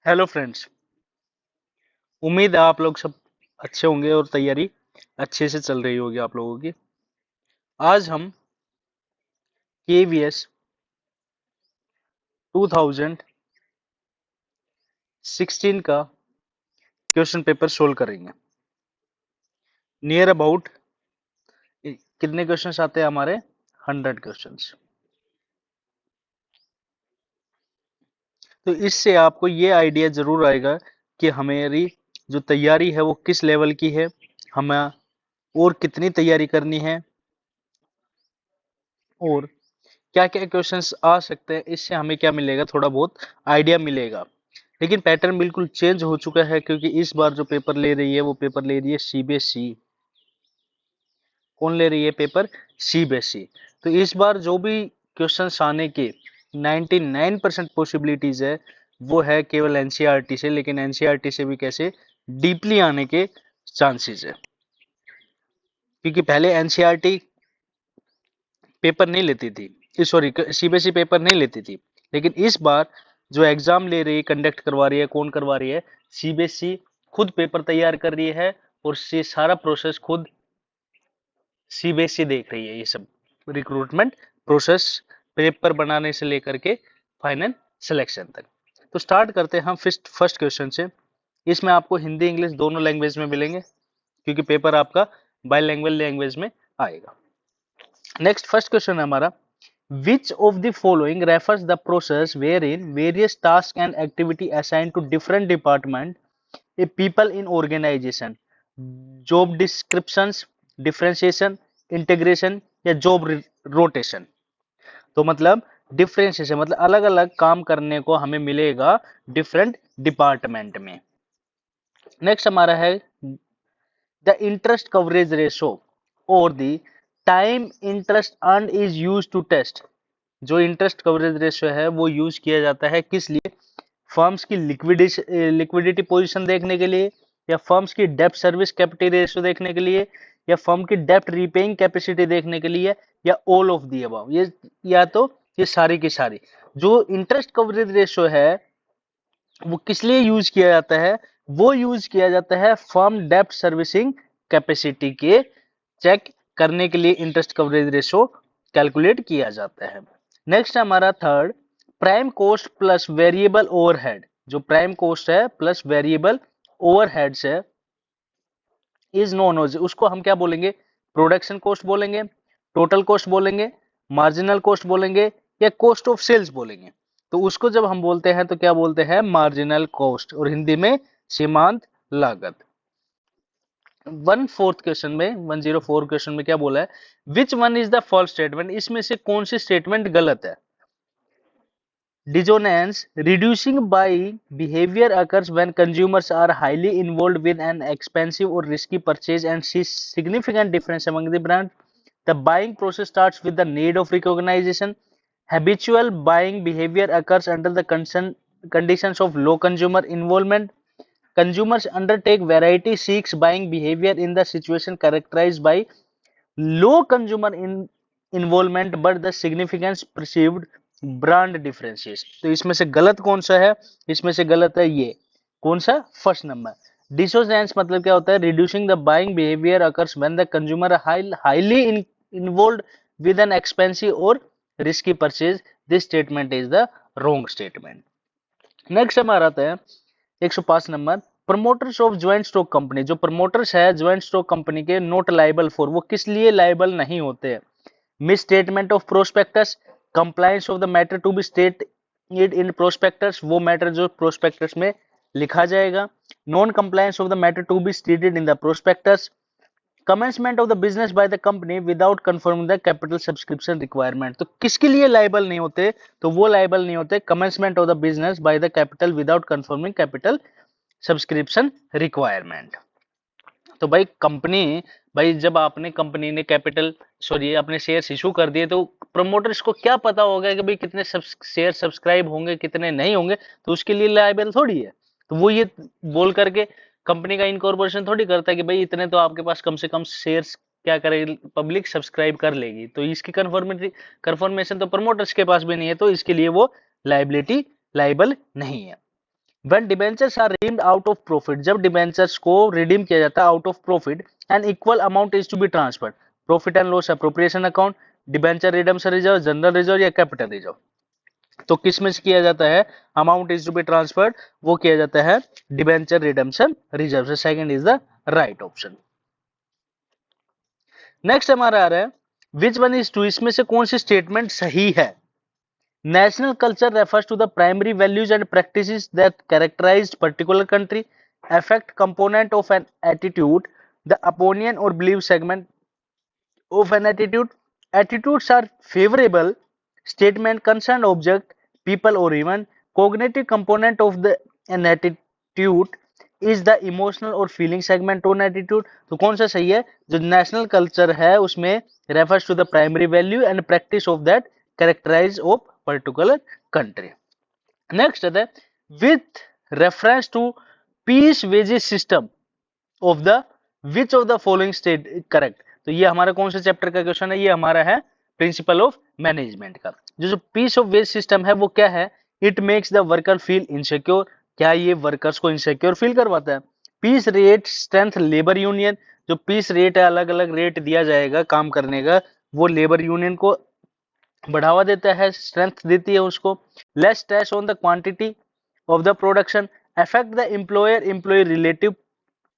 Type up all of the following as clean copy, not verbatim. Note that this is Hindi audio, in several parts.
Hello friends. उम्मीद है आप लोग सब अच्छे होंगे और तैयारी अच्छे से चल रही होगी आप लोगों की। आज हम केवीएस 2016 का क्वेश्चन पेपर सोल्व करेंगे। नियर अबाउट कितने क्वेश्चंस आते हैं हमारे? 100 क्वेश्चंस। तो इससे आपको ये आइडिया जरूर आएगा कि हमारी जो तैयारी है वो किस लेवल की है, हमें और कितनी तैयारी करनी है और क्या क्या क्वेश्चंस आ सकते हैं। इससे हमें क्या मिलेगा, थोड़ा बहुत आइडिया मिलेगा। लेकिन पैटर्न बिल्कुल चेंज हो चुका है क्योंकि इस बार जो पेपर ले रही है वो पेपर ले रही है सीबीएसई। कौन ले रही है पेपर? सीबीएसई। तो इस बार जो भी क्वेश्चंस आने के 99% पॉसिबिलिटीज है वो है केवल एनसीईआरटी से। लेकिन एनसीईआरटी से भी कैसे डीपली आने के चांसेस है, क्योंकि पहले एनसीईआरटी पेपर नहीं लेती थी, सॉरी सीबीएसई पेपर नहीं लेती थी। लेकिन इस बार जो एग्जाम ले रही है, कंडक्ट करवा रही है, कौन करवा रही है? सीबीएसई खुद पेपर तैयार कर रही है और ये सारा प्रोसेस खुद सीबीएसई देख रही है। ये सब रिक्रूटमेंट प्रोसेस, पेपर बनाने से लेकर के फाइनल सिलेक्शन तक। तो स्टार्ट करते हैं हम फर्स्ट क्वेश्चन से। इसमें आपको हिंदी इंग्लिश दोनों लैंग्वेज में मिलेंगे क्योंकि पेपर आपका बाइलिंगुअल लैंग्वेज में आएगा। नेक्स्ट फर्स्ट क्वेश्चन है हमारा, which of the following refers the process wherein various tasks and activity assigned to different department a people in organization? Job descriptions, differentiation, integration या job rotation? तो मतलब डिफरेंशिएशन मतलब अलग अलग काम करने को हमें मिलेगा डिफरेंट डिपार्टमेंट में। नेक्स्ट हमारा है द इंटरेस्ट कवरेज रेशो और the time interest earn is use to test. जो इंटरेस्ट कवरेज रेशियो है वो यूज किया जाता है किस लिए? फर्म्स की लिक्विडिटी पोजीशन देखने के लिए, या फर्म्स की डेब्ट सर्विस कैपिटल रेशियो देखने के लिए, या फर्म की डेब्ट रीपेइंग कैपेसिटी देखने के लिए, या ऑल ऑफ दी अबव। ये या तो ये सारी की सारी। जो इंटरेस्ट कवरेज रेशियो है वो किस लिए यूज किया जाता है? वो यूज किया जाता है फर्म डेब्ट सर्विसिंग कैपेसिटी के चेक करने के लिए इंटरेस्ट कवरेज रेशियो कैलकुलेट किया जाता है। नेक्स्ट हमारा third, prime cost plus variable overhead. जो प्राइम कॉस्ट है प्लस वेरिएबल ओवरहेड्स है इज नोन एज, उसको हम क्या बोलेंगे? प्रोडक्शन कॉस्ट बोलेंगे, टोटल कॉस्ट बोलेंगे, मार्जिनल कॉस्ट बोलेंगे, या कॉस्ट ऑफ सेल्स बोलेंगे। तो उसको जब हम बोलते हैं तो क्या बोलते हैं? मार्जिनल कॉस्ट, और हिंदी में सीमांत लागत। 1/4 क्वेश्चन में 104 क्वेश्चन में क्या बोला है? Which one is the false statement? इसमें से कौन सी स्टेटमेंट गलत है? Dissonance, reducing buying behavior occurs when consumers are highly involved with an expensive or risky purchase and see significant difference among the brands. The buying process starts with the need of recognition. Habitual buying behavior occurs under the conditions of low consumer involvement. Consumers undertake variety seeks buying behavior in the situation characterized by low consumer involvement but the significance perceived brand differences. तो इसमें से गलत कौन सा है? इसमें से गलत है ये कौन सा? First number. डिसोनेंस मतलब क्या होता है? Reducing the buying behaviour occurs when the consumer highly involved with an expensive और risky purchase. This statement is the wrong statement. Next हमारा आता है 105 number, promoters of joint stock company. जो प्रमोटर्स है ज्वाइंट स्टॉक कंपनी के, नॉट लाइबल फॉर, वो किस लिए लाइबल नहीं होते हैं? Misstatement of prospectus, compliance of the matter to be state in prospectus, वो मैटर जो प्रोस्पेक्टस में लिखा जाएगा। Non compliance of the matter to be stated in the prospectus. Commencement of the business by the company without confirming the capital subscription requirement. तो किसके लिए लाइबल नहीं होते? तो वो लाइबल नहीं होते commencement of the business by the capital without confirming capital subscription requirement. तो भाई कंपनी, भाई जब आपने कंपनी ने कैपिटल सॉरी अपने शेयर इशू कर दिए तो प्रमोटर्स को क्या पता होगा कि भाई कितने शेयर सब्सक्राइब होंगे कितने नहीं होंगे? तो उसके लिए लायबल थोड़ी है। तो वो ये बोल करके कंपनी का इनकॉर्पोरेशन थोड़ी करता है कि भाई इतने तो आपके पास कम से कम शेयर्स क्या करेगी पब्लिक सब्सक्राइब कर लेगी। तो इसकी कंफर्मेशन तो प्रमोटर्स के पास भी नहीं है, तो इसके लिए वो लाइबिलिटी लाइबल नहीं है। When debentures are redeemed out of profit, जब debentures को redeem किया जाता है out of profit, an equal amount is to be transferred. Profit and loss appropriation account, debenture redemption reserve, general reserve या capital reserve. तो किस में से किया जाता है? Amount is to be transferred, वो किया जाता है डिबेंचर रिडेम्पशन रिजर्व से. Second is the right option. Next हमारा आ रहा है विच वन इज टू, इसमें से कौन सी स्टेटमेंट सही है? National culture refers to the primary values and practices that characterized particular country, affect component of an attitude, the opinion और believe segment of an attitude. Attitudes are favorable statement concern object, people or event. Cognitive component of the an attitude is the emotional और feeling segment on attitude. तो कौन सा सही है? जो national culture है उसमें refers to the primary value and practice of that characterize of particular country. Next है with reference to peace wages system of the which of the following state correct. तो ये हमारा कौन सा चैप्टर का क्वेश्चन है? ये हमारा है प्रिंसिपल ऑफ मैनेजमेंट का. जो पीस ऑफ वेज सिस्टम है वो क्या है? It makes the worker feel insecure. क्या ये वर्कर्स को इनसिक्योर फील करवाता है? Piece rate strength labour union, जो पीस रेट है अलग अलग रेट दिया जाएगा काम करने का, वो लेबर यूनियन को बढ़ावा देता है, स्ट्रेंथ देती है उसको. Less stress on the quantity of the production, affect the employer employ relative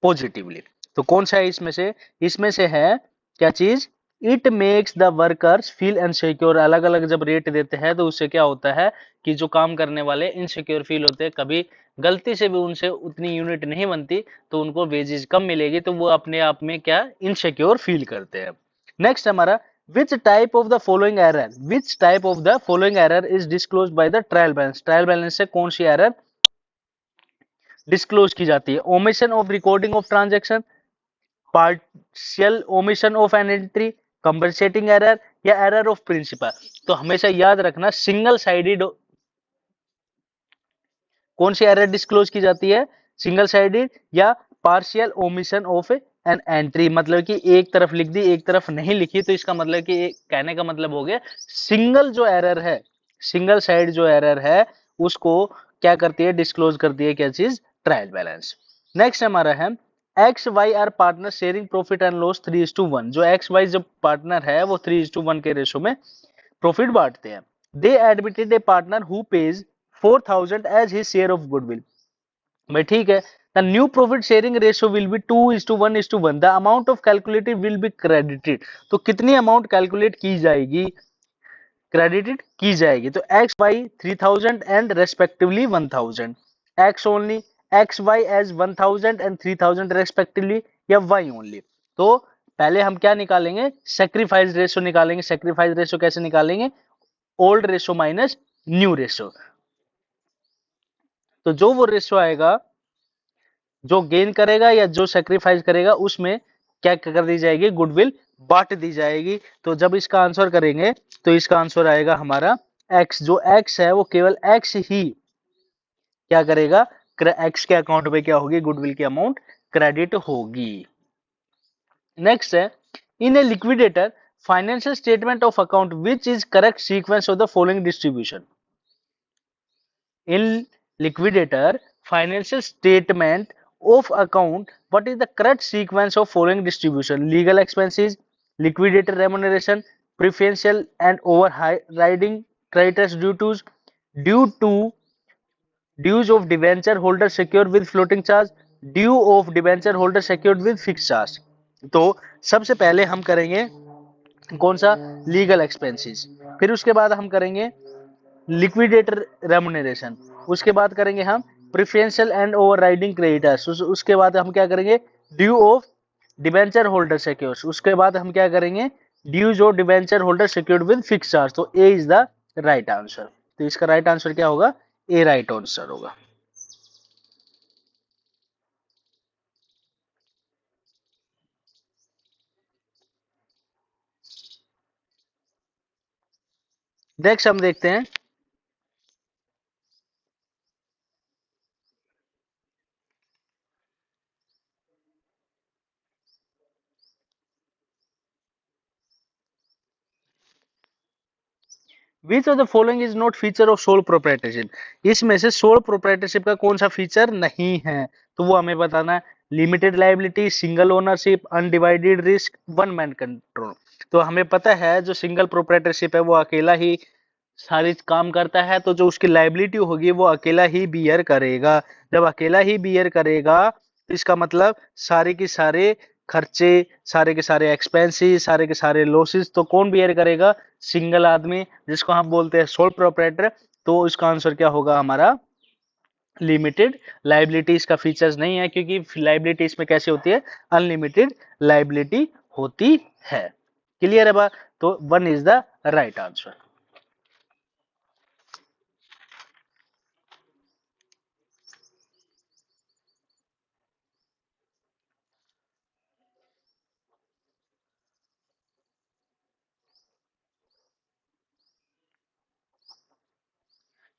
positively. तो कौन सा है इसमें से? इसमें से है क्या चीज? It makes the workers feel insecure. अलग अलग जब रेट देते हैं तो उससे क्या होता है कि जो काम करने वाले इनसिक्योर फील होते हैं, कभी गलती से भी उनसे उतनी यूनिट नहीं बनती तो उनको वेजेस कम मिलेगी, तो वो अपने आप में क्या इनसिक्योर फील करते हैं. नेक्स्ट हमारा which type of the following error, which type of the following error is disclose by the trial balance. Trial balance से कौन सी एरर डिस्क्लोज की जाती है? Omission of recording of transaction, partial omission of an entry, compensating error या एरर ऑफ प्रिंसिपल. तो हमेशा याद रखना सिंगल साइडेड कौन सी एरर डिस्क्लोज की जाती है? सिंगल साइडेड या partial omission of an entry. मतलब कि एक तरफ लिख दी एक तरफ नहीं लिखी, तो इसका मतलब कि कहने का मतलब हो गया सिंगल जो एरर है, सिंगल साइड जो एरर है उसको क्या करती है? डिस्क्लोज करती है क्या चीज? Trial balance. नेक्स्ट हमारा है X Y are partner sharing profit and loss 3:1. जो एक्स वाई जब पार्टनर है वो 3:1 के रेशो में प्रॉफिट बांटते हैं. They admitted a partner who pays 4,000 as his share of goodwill. भाई ठीक है. The new profit sharing ratio will be 2:1:1. The amount of calculated will be credited. तो कितनी अमाउंट कैलकुलेट की जाएगी? क्रेडिटेड की जाएगी. तो X Y 3,000 and respectively 1,000. X only, X Y as 1,000 and 3,000 respectively, या वाई ओनली. तो पहले हम क्या निकालेंगे? सेक्रीफाइस रेशियो निकालेंगे. सेक्रीफाइस रेशियो कैसे निकालेंगे? Old ratio minus new ratio. तो जो वो रेशियो आएगा, जो गेन करेगा या जो सेक्रीफाइस करेगा, उसमें क्या कर दी जाएगी? गुडविल बांट दी जाएगी. तो जब इसका आंसर करेंगे तो इसका आंसर आएगा हमारा एक्स. जो एक्स है वो केवल एक्स ही क्या करेगा? एक्स के अकाउंट में क्या होगी? गुडविल की अमाउंट क्रेडिट होगी. नेक्स्ट है in a liquidator financial statement of account which is correct sequence of the following distribution. In liquidator financial statement of account, what is the correct sequence of following distribution? Legal expenses, liquidator remuneration, preferential and overriding creditors duties, dues of debenture holder secured with floating charge, due of debenture holder secured with fixed charge. तो सबसे पहले हम करेंगे कौन सा? Legal expenses. फिर उसके बाद हम करेंगे लिक्विडेटर रेमुनरेशन. उसके बाद करेंगे हम प्रेफरेंशियल एंड ओवरराइडिंग क्रेडिटर्स. उसके बाद हम क्या करेंगे? Due of debenture holder secures. उसके बाद हम क्या करेंगे? Dues of debenture holder secured with fix charge. तो A is the right answer. तो इसका राइट आंसर क्या होगा? ए राइट आंसर होगा. नेक्स्ट हम देखते हैं which of the following is not feature of sole proprietorship, इसमें से सोल प्रोप्राइटरशिप का कौन सा फीचर नहीं है, तो वो हमें बताना है। Limited liability, single ownership, undivided risk, one man control. तो हमें पता है जो सिंगल प्रोप्राइटरशिप है वो अकेला ही सारी काम करता है, तो जो उसकी लाइबिलिटी होगी वो अकेला ही बियर करेगा। जब अकेला ही बियर करेगा तो इसका मतलब सारे के सारे खर्चे, सारे के सारे एक्सपेंसेस, सारे के सारे लॉसेस तो कौन बियर करेगा? सिंगल आदमी, जिसको हम बोलते हैं सोल प्रोप्राइटर। तो इसका आंसर क्या होगा हमारा? लिमिटेड लाइबिलिटी इसका फीचर्स नहीं है, क्योंकि लाइबिलिटी इसमें कैसे होती है? अनलिमिटेड लाइबिलिटी होती है। क्लियर है बात? तो one is the right answer.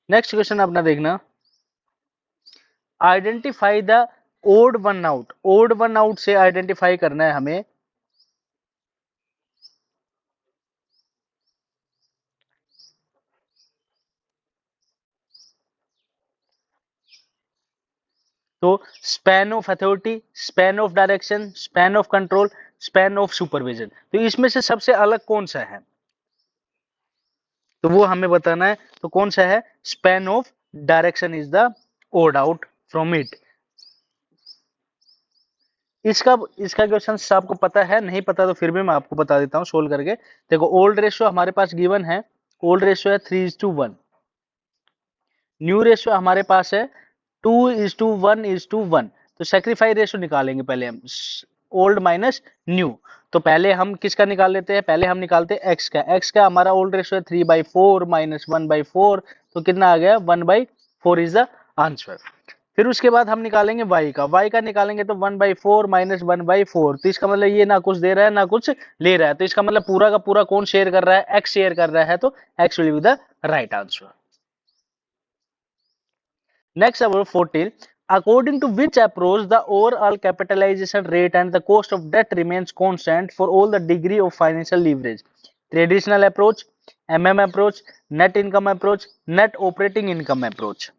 Next question अपना देखना, identify the odd one out. Odd one out से आइडेंटिफाई करना है हमें। तो span of authority, span of direction, span of control, span of supervision, तो इसमें से सबसे अलग कौन सा है? तो वो हमें बताना है। तो कौन सा है? Span of direction is the odd out from it. इसका इसका क्वेश्चन आपको पता है? नहीं पता तो फिर भी मैं आपको बता देता हूँ सोल्व करके। देखो ओल्ड रेशियो हमारे पास गिवन है, ओल्ड रेशियो है 3:1। न्यू रेशियो हमारे पास है 2:1:1। तो सेक्रीफाई रेशियो निकालेंगे पहले हम, ओल्ड माइनस न्यू। तो पहले हम किसका निकाल लेते हैं? पहले हम निकालते हैं एक्स का। एक्स का हमारा ओल्ड रेशियो है 3/4 माइनस 1/4, तो कितना आ गया? 1/4 इज द आंसर। फिर उसके बाद हम निकालेंगे y का। y का निकालेंगे तो 1/4 माइनस 1/4, तो इसका मतलब ये ना कुछ दे रहा है ना कुछ ले रहा है, तो इसका मतलब पूरा का पूरा कौन शेयर कर रहा है? x शेयर कर रहा है, तो x will be the right answer. Next, about 14. According to which approach the overall capitalization rate and the cost of debt remains constant for all the degree of financial leverage? Traditional approach, MM approach, net income approach, net operating income approach.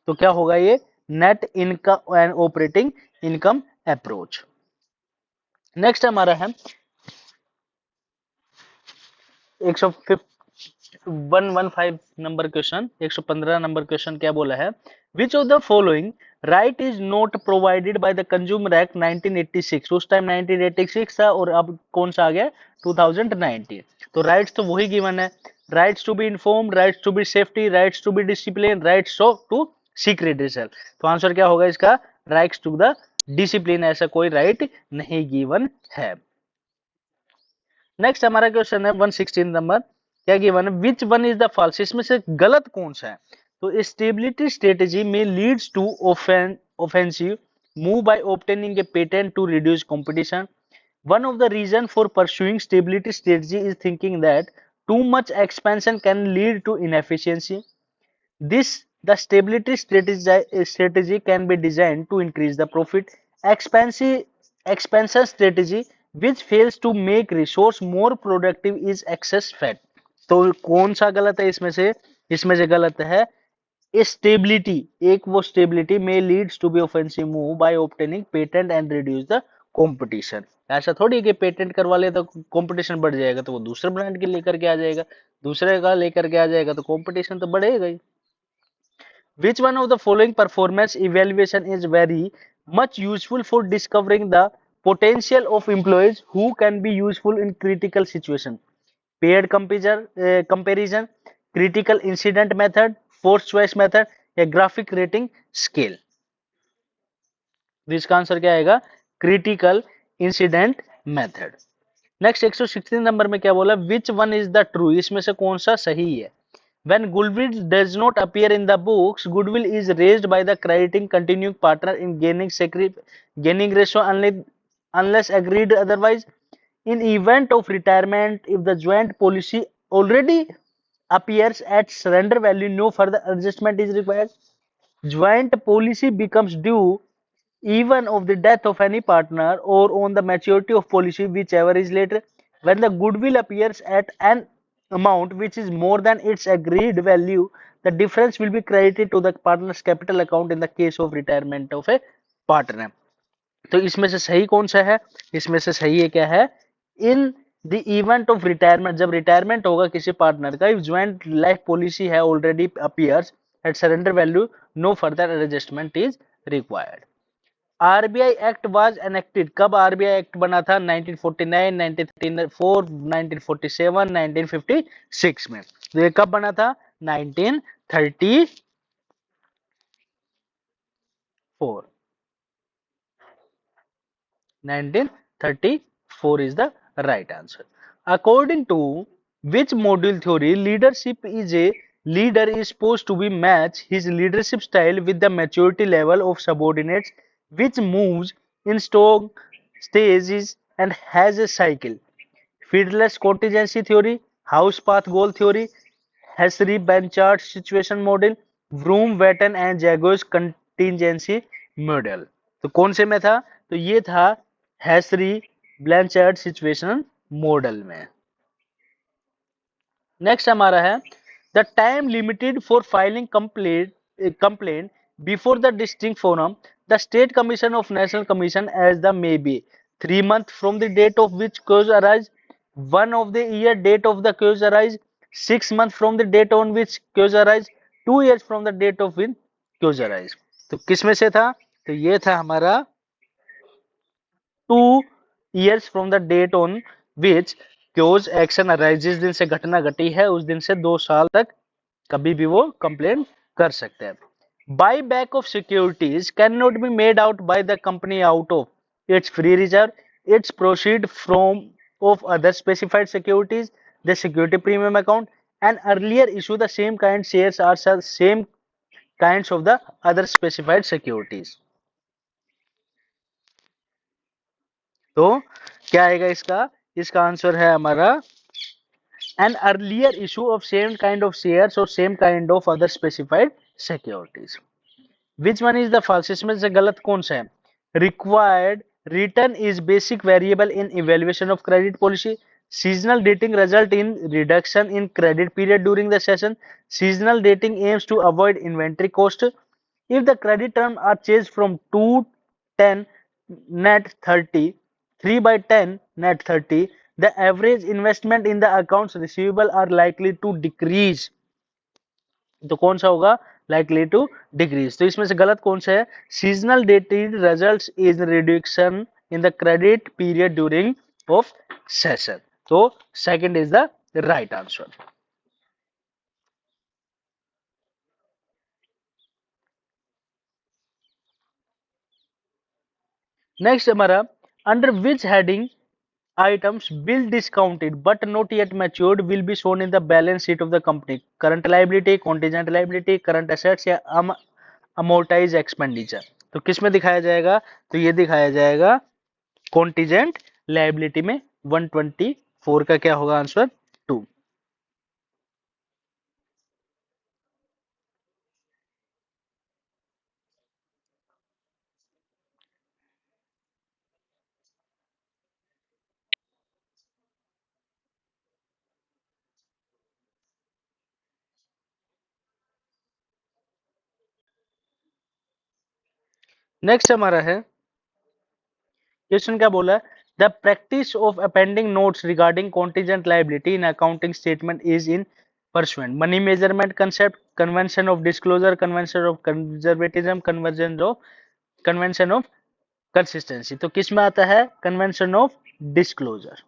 तो क्या होगा ये? Net income and operating income approach. Next हमारा है 115 नंबर क्वेश्चन, 115 नंबर क्वेश्चन क्या बोला है? विच of the following right is not provided by the consumer act 1986। उस टाइम 1986 था और अब कौन सा आ गया? 2019। तो राइट्स तो वही गिवन है, rights to be inform, rights to be safety, rights to be discipline, rights to secret result. तो आंसर क्या होगा इसका? राइट्स टू द डिसिप्लिन, ऐसा कोई राइट नहीं गिवन है। नेक्स्ट हमारा क्वेश्चन है 116 नंबर, क्या गिवन है? Which one is the false, इसमें से गलत कौन सा है? तो स्टेबिलिटी स्ट्रेटेजी में leads to offensive move by obtaining a patent to reduce competition. One of the reason for pursuing stability strategy is thinking that too much expansion can lead to inefficiency. The stability strategy can be designed to increase the profit. Expansion strategy which fails to make resource more productive is excess fat. तो कौन सा गलत है इसमें से? इसमें से गलत है स्टेबिलिटी। एक वो स्टेबिलिटी में leads to be offensive move by obtaining patent and reduce the competition. ऐसा थोड़ी कि पेटेंट करवा ले तो कंपटीशन बढ़ जाएगा, तो वो दूसरे ब्रांड के लेकर के आ जाएगा, दूसरे का लेकर के आ जाएगा, तो कंपटीशन तो बढ़ेगा ही। Which one of the following performance evaluation is very much useful for discovering the potential of employees who can be useful in critical situation? Paired comparison, critical incident method, force choice method या graphic rating scale? इसका आंसर क्या आएगा? Critical incident method. Next 116 number में क्या बोला? विच वन इज द ट्रू, इसमें से कौन सा सही है? When goodwill does not appear in the books, goodwill is raised by the crediting continuing partner in gaining ratio unless agreed otherwise. In event of retirement, if the joint policy already appears at surrender value, no further adjustment is required. Joint policy becomes due even of the death of any partner or on the maturity of policy, whichever is later. When the goodwill appears at an amount which is more than its agreed value, the difference will be credited to the partner's capital account in the case of retirement of a partner. तो इसमें से सही कौन सा है? इसमें से सही है क्या है? In the event of retirement, जब रिटायरमेंट होगा किसी पार्टनर का, इफ ज्वाइंट लाइफ पॉलिसी है already appears at surrender value, no further adjustment is required. RBI act was enacted, कब आरबीआई एक्ट बना था? 1949, 1934, 1947, 1956 में। तो ये कब बना था? 1934। 1934 is the right answer. According to which module theory, leader is supposed to be match his leadership style with the maturity level of subordinates, which moves in strong stages and has a cycle. Fiedler's contingency theory, house path goal theory, Hessry-Blanchard situation model, Vroom-Witten and Jago's contingency model। तो कौन से में था? तो ये था हैसरी ब्लैंचार्ड सिचुएशन मॉडल में। नेक्स्ट हमारा है the time limited for filing complaint before the district forum, the state commission of national commission as the may be 3 months from the date of which cause arise, 1 of the year date of the cause arise, 6 months from the date on which cause arise, 2 years from the date of which cause arise. तो किसमें से था? तो ये था हमारा 2 years from the date on which cause action arise, जिस दिन से घटना घटी है उस दिन से 2 साल तक कभी भी वो कंप्लेन कर सकते हैं। By back of securities can not be made out by the company out of its free reserve, it's proceed from of other specified securities, the security premium account, and earlier issue the same kind shares are same kinds of the other specified securities। तो क्या आएगा इसका? इसका आंसर है हमारा an earlier issue of same kind of shares or same kind of other specified securities। Which one is the false? इसमें से गलत कौन सा है? Required return is basic variable in evaluation of credit policy. Seasonal dating result in reduction in credit period during the session. Seasonal dating aims to avoid inventory cost. If the credit term are changed from 210 net 30, 3 by 10 net 30, the average investment in the accounts receivable are likely to decrease। तो कौन सा होगा? likely to decrease। तो इसमें से गलत कौन सा है? seasonal dated results in reduction in the credit period during of session। तो second is the right answer। Next हमारा under which heading items bill discounted but not yet matured will be shown in the balance sheet of the company, current liability, contingent liability, current assets या amortized expenditure। तो किस में दिखाया जाएगा? तो ये दिखाया जाएगा contingent liability में। 124 का क्या होगा आंसर? 2। नेक्स्ट हमारा है क्वेश्चन क्या बोला है? The practice of appending notes regarding contingent liability in accounting statement is in pursuant money measurement concept, convention of disclosure, convention of conservatism, convention of consistency. तो किस में आता है? Convention of disclosure.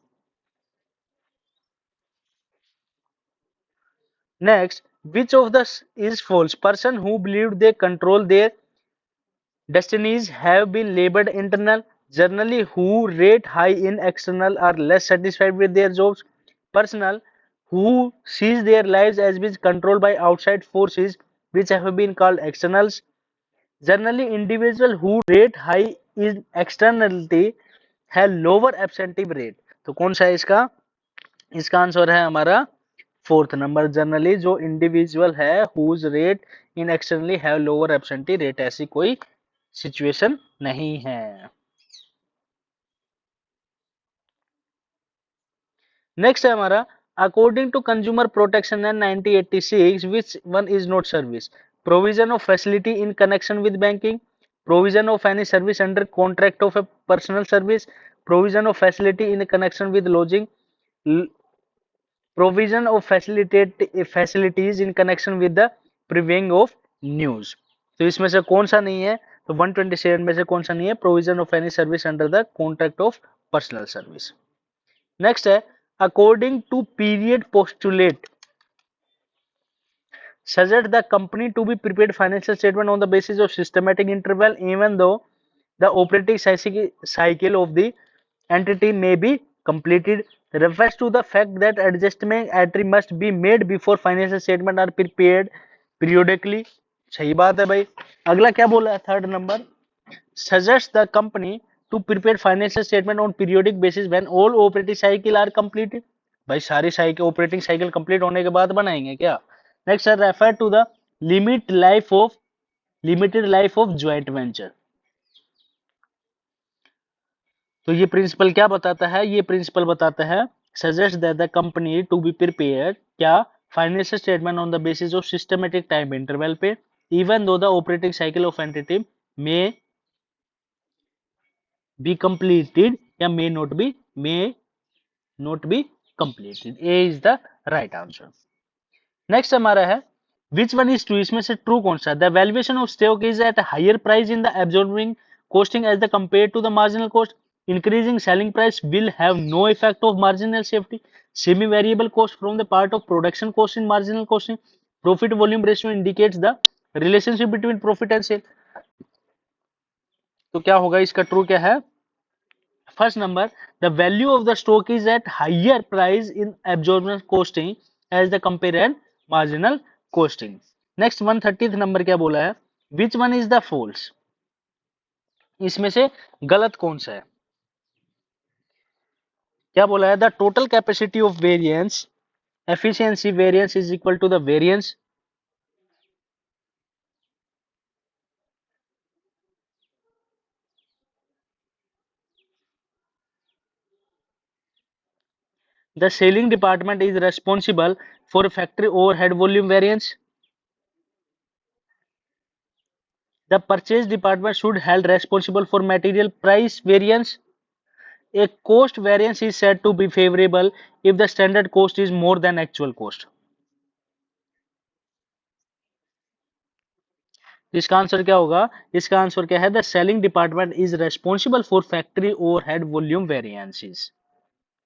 Next, which of the is false? Person who believe they control their destinies have been labeled internal. Generally, who rate high in external are less satisfied with their jobs. Personal, who sees their lives as being controlled by outside forces, which have been called externals. Generally, individual who rate high in externality have lower absentee rate। तो कौन सा है इसका? इसका आंसर है हमारा फोर्थ नंबर। जनरली जो इंडिविजुअल है whose rate in externally have lower absentee rate, ऐसी कोई सिचुएशन नहीं है। नेक्स्ट है हमारा According to Consumer Protection Act 1986, which one is not service? Provision of facility in connection with banking, provision of any service under contract of a personal service, provision of facility in connection with lodging, provision of facilities in connection with the previewing of news. तो इसमें से कौन सा नहीं है? तो 127 में से कौन सा नहीं है? Provision of any service under the contract of personal service. Next है, according to period postulate suggest the company to be prepared financial statement on the basis of systematic interval, even though the operating cycle of the entity may be completed, refers to the fact that adjustment entry must be made before financial statement are prepared periodically. सही बात है भाई. अगला क्या बोला है? Third number, suggest the company to prepare financial statement on periodic basis when all operating cycle are completed. भाई सारी साइकिल ऑपरेटिंग साइकिल कंप्लीट होने के बाद बनाएंगे क्या? नेक्स्ट है, refer to the limit life of limited life of joint venture. तो ये प्रिंसिपल क्या बताता है? ये प्रिंसिपल बताता है suggest that the company to be prepare क्या? Financial statement on the basis of systematic time interval पे, even though the operating cycle of entity may be completed या may not be completed. A is the right answer. Next हमारा है विच वन इज ट्रू. इसमें से ट्रू कौन सा? The valuation of stock is at higher price in the absorbing costing as the compared to the marginal cost. Increasing selling price will have no effect of marginal safety. Semi variable cost from the part of production cost in marginal costing. Profit volume ratio indicates the relationship between profit and sale. तो क्या होगा? इसका ट्रू क्या है? First number, the value of the stock is at higher price in absorption costing as the compare and marginal costing. Next 130th number क्या बोला है? Which one is the false. इसमें से गलत कौन सा है? क्या बोला है? The total capacity of variance efficiency variance is equal to the variance. The selling department is responsible for factory overhead volume variance. The purchase department should held responsible for material price variance. A cost variance is said to be favorable if the standard cost is more than actual cost. इसका आंसर क्या होगा? इसका आंसर क्या है? The selling department is responsible for factory overhead volume variances.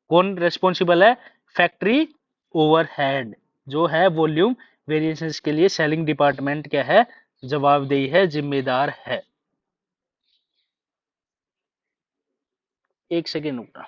कौन रेस्पॉन्सिबल है? फैक्ट्री ओवरहेड जो है वॉल्यूम वेरिएंसेस के लिए सेलिंग डिपार्टमेंट क्या है? जवाबदेही है, जिम्मेदार है. एक सेकेंड रुकना.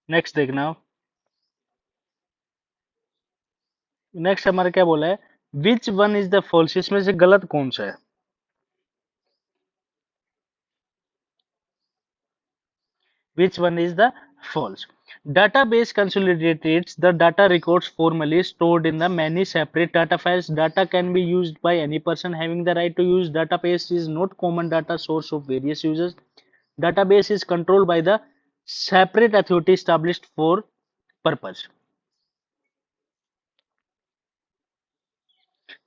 नेक्स्ट देखना, नेक्स्ट हमारा क्या बोला है, which one is the false, इसमें से गलत कौन सा है, which one is the false. Database consolidates the data records formally stored in the many separate data files. Data can be used by any person having the right to use. Database is not common data source of various users. Database is controlled by the separate authority established for purpose.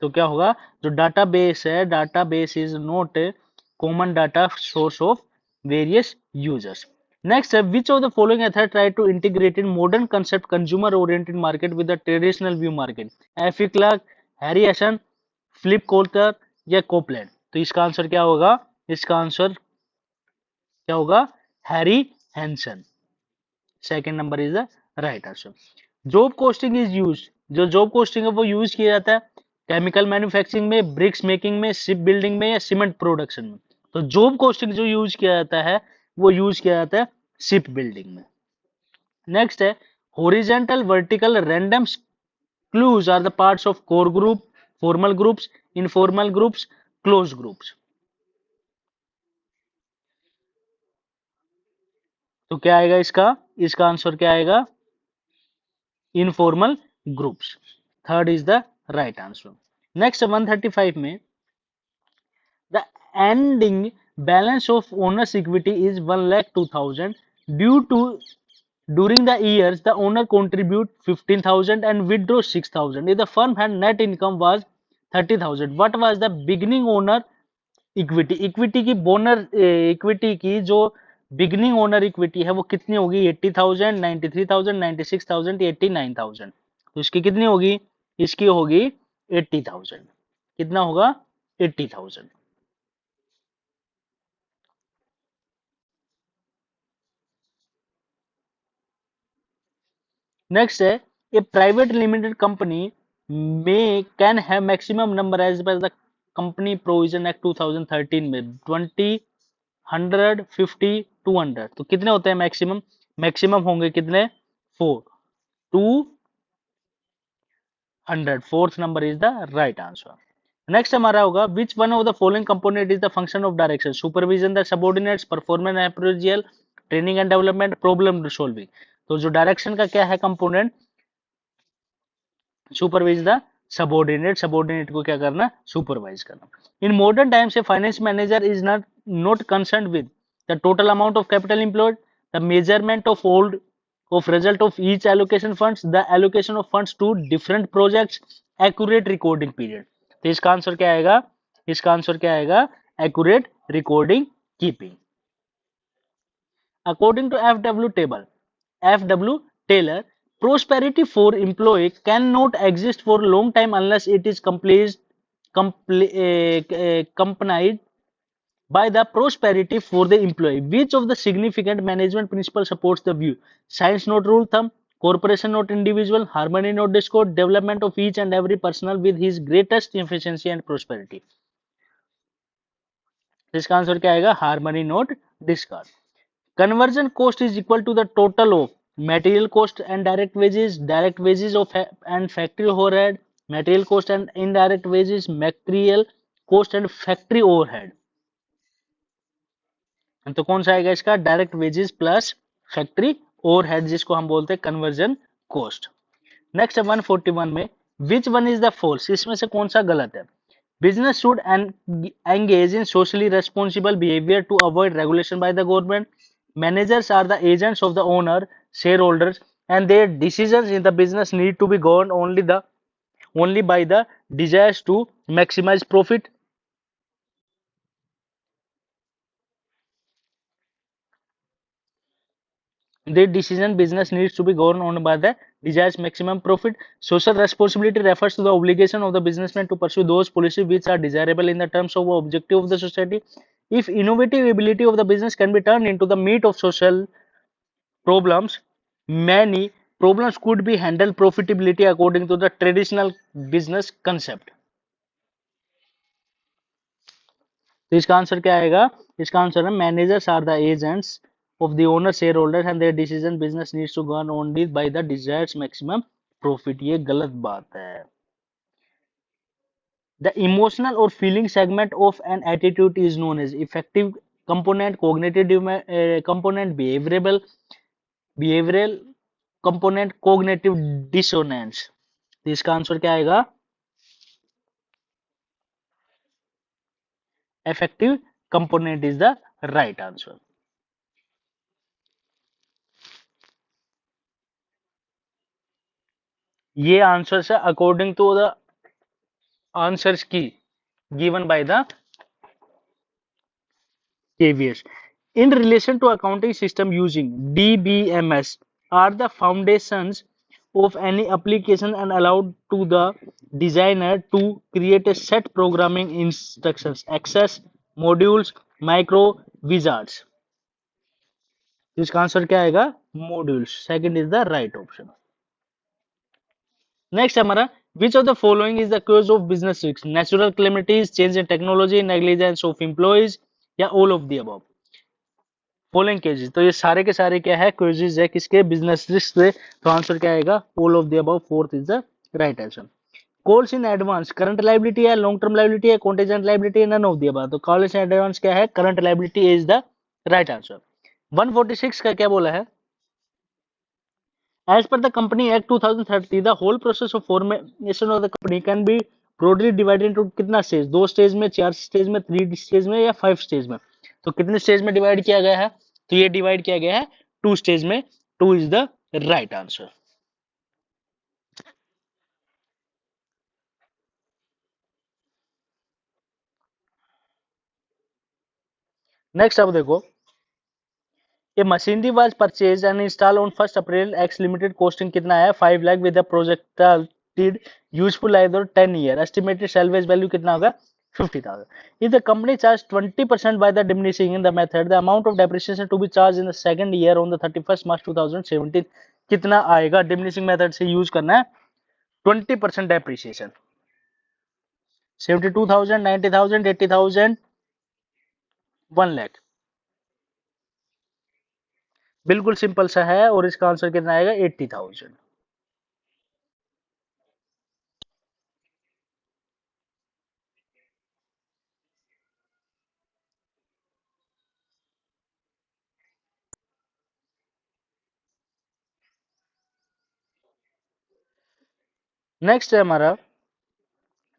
तो क्या होगा, जो डाटाबेस है, database is not a common data source of various users. Next, which of the following method try to integrate in modern concept consumer oriented market with the traditional view market? F E Clark, Harry Ashen, Philip Kotler या कोपलैंड. तो इसका आंसर क्या होगा, इसका आंसर क्या होगा, Harry Hansen. Second number is the right answer. Job costing is use, जो जॉब कोस्टिंग है वो यूज किया जाता है केमिकल मैन्युफैक्चरिंग में, ब्रिक्स मेकिंग में, शिप बिल्डिंग में या सीमेंट प्रोडक्शन में. तो जॉब कोस्टिंग जो यूज किया जाता है वो यूज किया जाता है शिप बिल्डिंग में. नेक्स्ट है, horizontal vertical random cliques are the parts of core group, formal groups, informal groups, close groups. तो क्या आएगा इसका, इसका आंसर क्या आएगा, informal groups. Third is the right answer. Next 135 में, the ending balance of owner's equity is 1,02,000 due to during the years the owner contribute 15,000 and withdraw 6,000. If the firm had net income was 30,000, what was the beginning owner equity, equity की बोनर, इक्विटी की जो बिगनिंग ओनर इक्विटी है वो कितनी होगी, 80,000, 93,000, 96,000, 89,000. तो इसकी कितनी होगी, इसकी होगी 80,000. कितना होगा, 80,000. नेक्स्ट है, ए प्राइवेट लिमिटेड कंपनी में can have maximum number as per the company provision act 2013 में 20, 100, 50, 200. तो कितने होते हैं मैक्सिमम, मैक्सिमम होंगे कितने, 4, 200. Fourth number is the right answer. Next हमारा होगा, विच one of the following component is the function of direction, supervision the subordinates, performance appraisal, training and development, problem solving. तो जो डायरेक्शन का क्या है component, supervise the subordinate, subordinate को क्या करना, सुपरवाइज करना. In modern times A finance manager is not concern with the total amount of capital employed, the measurement of old of result of each allocation funds, the allocation of funds to different projects, accurate recording period. तो इसका आंसर क्या आएगा, इसका आंसर क्या आएगा, accurate recording keeping. According to FW table, FW Taylor, prosperity for employee cannot exist for long time unless it is accompanied by the prosperity for the employee. Which of the significant management principle supports the view? Science not rule thumb, corporation not individual, harmony not discord, development of each and every personal with his greatest efficiency and prosperity. इसका आंसर क्या आएगा, harmony note discard. Conversion cost is equal to the total of material cost and direct wages of and factory overhead, material cost and indirect wages, material cost and factory overhead. तो कौन सा आएगा इसका, direct wages plus factory overhead, जिसको हम बोलते हैं कन्वर्जन कॉस्ट. नेक्स्ट 141 में, which one is the false, इसमें से कौन सा गलत है. Business should engage in socially responsible behaviour to avoid regulation by the government. Managers are the agents of the owner, shareholders, and their decisions in the business need to be governed only by the desires to maximize profit. Their decision business needs to be governed only by the desires maximum profit. Social responsibility refers to the obligation of the businessman to pursue those policies which are desirable in the terms of the objective of the society. If innovative ability of the business can be turned into the meat of social problems, many problems could be handled profitability according to the traditional business concept. तो इसका आंसर क्या आएगा, इसका आंसर है managers are the agents of the owner shareholders and their decision business needs to go on only by the desired maximum profit। ये गलत बात है। The emotional or feeling segment of an attitude is known as affective component, cognitive component, behavioral component, cognitive dissonance। तो इसका आंसर क्या आएगा? Affective component is the right answer। ये आंसर है अकॉर्डिंग टू द आंसर्स की given by the KVS in relation to accounting system using DBMS are the foundations of any application and allowed to the designer to create a set programming instructions, access modules, micro wizards। इसका आंसर क्या आएगा? Modules. Second is the right option. Next हमारा which of the following is the cause of business risk? Natural calamities, change in technology, negligence of employees या all of the above. Following cases, तो ये सारे के सारे क्या है? केजेस है किसके? बिजनेस रिस्क से। तो आंसर क्या आएगा? All of the above, fourth is the right answer. Calls in advance current liability है, लॉन्ग टर्म लायबिलिटी है, कॉन्टेजेंट लायबिलिटी है, नन ऑफ द अबव। तो कॉल्स इन एडवांस क्या है? Current liability is the right answer. 146 का क्या बोला है? As per the Company Act 2030, the whole process of formation of the company can be broadly divided into कितना स्टेज? 2 स्टेज में, 4 स्टेज में, 3 स्टेज में या 5 स्टेज में? तो कितने स्टेज में डिवाइड किया गया है? तो ये डिवाइड किया गया है 2 स्टेज में। 2 is the right answer. Next अब देखो, ये machinery was purchase and install on 1 April x limited, costing कितना है? 5 lakh with the projected useful life 10 year, estimated salvage value कितना होगा? 50,000। If the company charged 20% by the diminishing in the method, the amount of depreciation to be charged in the second year on the 31st March 2017 कितना आएगा? डिमिनिशिंग मेथड से यूज करना है 20% डेप्रिसिएशन। 72,000, 90,000, 80,000, 1 लाख। बिल्कुल सिंपल सा है और इसका आंसर कितना आएगा? 80,000। नेक्स्ट है हमारा